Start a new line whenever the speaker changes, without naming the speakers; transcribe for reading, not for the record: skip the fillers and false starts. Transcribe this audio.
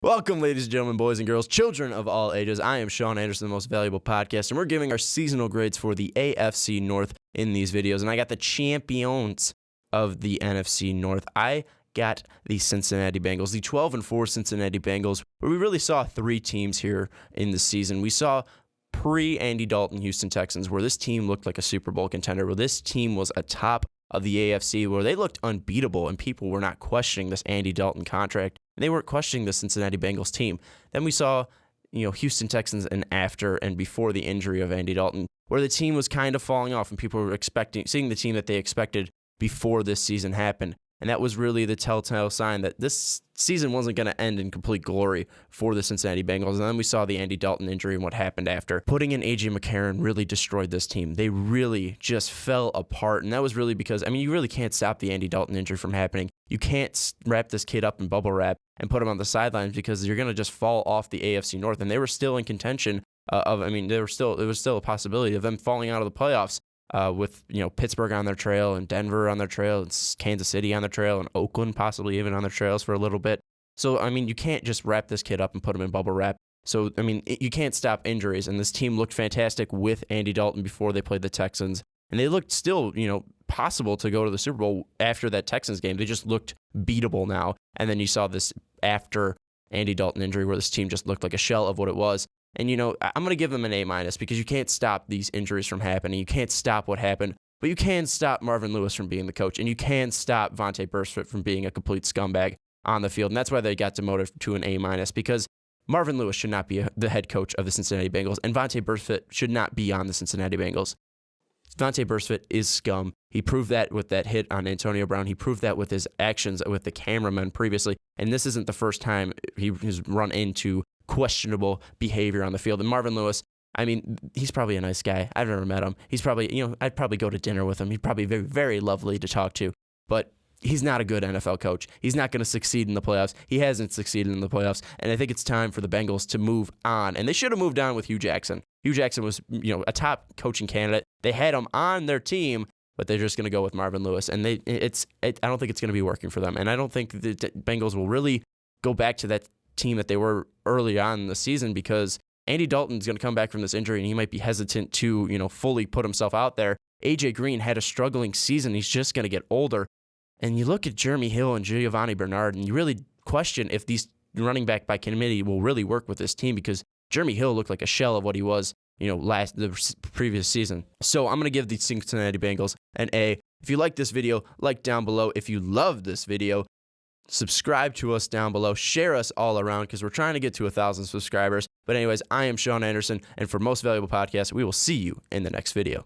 Welcome, ladies and gentlemen, boys and girls, children of all ages. I am Sean Anderson, the most valuable podcast, and we're giving our seasonal grades for the AFC North in these videos. And I got the champions of the NFC North. I got the Cincinnati Bengals, the 12-4 Cincinnati Bengals, where we really saw three teams here in the season. We saw pre-Andy Dalton Houston Texans, where this team looked like a Super Bowl contender, where this team was atop of the AFC, where they looked unbeatable, and people were not questioning this Andy Dalton contract. And they weren't questioning the Cincinnati Bengals team. Then we saw, Houston Texans and after and before the injury of Andy Dalton, where the team was kind of falling off, and people were seeing the team that they expected before this season happened. And that was really the telltale sign that this season wasn't going to end in complete glory for the Cincinnati Bengals. And then we saw the Andy Dalton injury and what happened after. Putting in A.J. McCarron really destroyed this team. They really just fell apart. And that was really because, you really can't stop the Andy Dalton injury from happening. You can't wrap this kid up in bubble wrap and put him on the sidelines because you're going to just fall off the AFC North. And they were still in contention there was still a possibility of them falling out of the playoffs. With Pittsburgh on their trail and Denver on their trail and Kansas City on their trail and Oakland possibly even on their trails for a little bit. So, you can't just wrap this kid up and put him in bubble wrap. So, you can't stop injuries. And this team looked fantastic with Andy Dalton before they played the Texans. And they looked still, possible to go to the Super Bowl after that Texans game. They just looked beatable now. And then you saw this after Andy Dalton injury where this team just looked like a shell of what it was. And, I'm going to give them an A- because you can't stop these injuries from happening. You can't stop what happened, but you can stop Marvin Lewis from being the coach, and you can stop Vontae Burfict from being a complete scumbag on the field. And that's why they got demoted to an A-, because Marvin Lewis should not be the head coach of the Cincinnati Bengals, and Vontae Burfict should not be on the Cincinnati Bengals. Vontae Burfict is scum. He proved that with that hit on Antonio Brown. He proved that with his actions with the cameraman previously. And this isn't the first time he's run into questionable behavior on the field. And Marvin Lewis, he's probably a nice guy. I've never met him. He's probably, I'd probably go to dinner with him. He's probably very, very lovely to talk to. But he's not a good NFL coach. He's not going to succeed in the playoffs. He hasn't succeeded in the playoffs. And I think it's time for the Bengals to move on. And they should have moved on with Hugh Jackson. Hugh Jackson was, a top coaching candidate. They had him on their team, but they're just going to go with Marvin Lewis. And I don't think it's going to be working for them. And I don't think the Bengals will really go back to that team that they were early on in the season, because Andy Dalton's going to come back from this injury and he might be hesitant to, fully put himself out there. AJ Green had a struggling season. He's just going to get older. And you look at Jeremy Hill and Giovanni Bernard, and you really question if these running back by committee will really work with this team, because Jeremy Hill looked like a shell of what he was, the previous season. So I'm going to give the Cincinnati Bengals an A. If you like this video, like down below. If you love this video, subscribe to us down below. Share us all around, because we're trying to get to 1,000 subscribers. But anyways, I am Sean Anderson, and for Most Valuable Podcast, we will see you in the next video.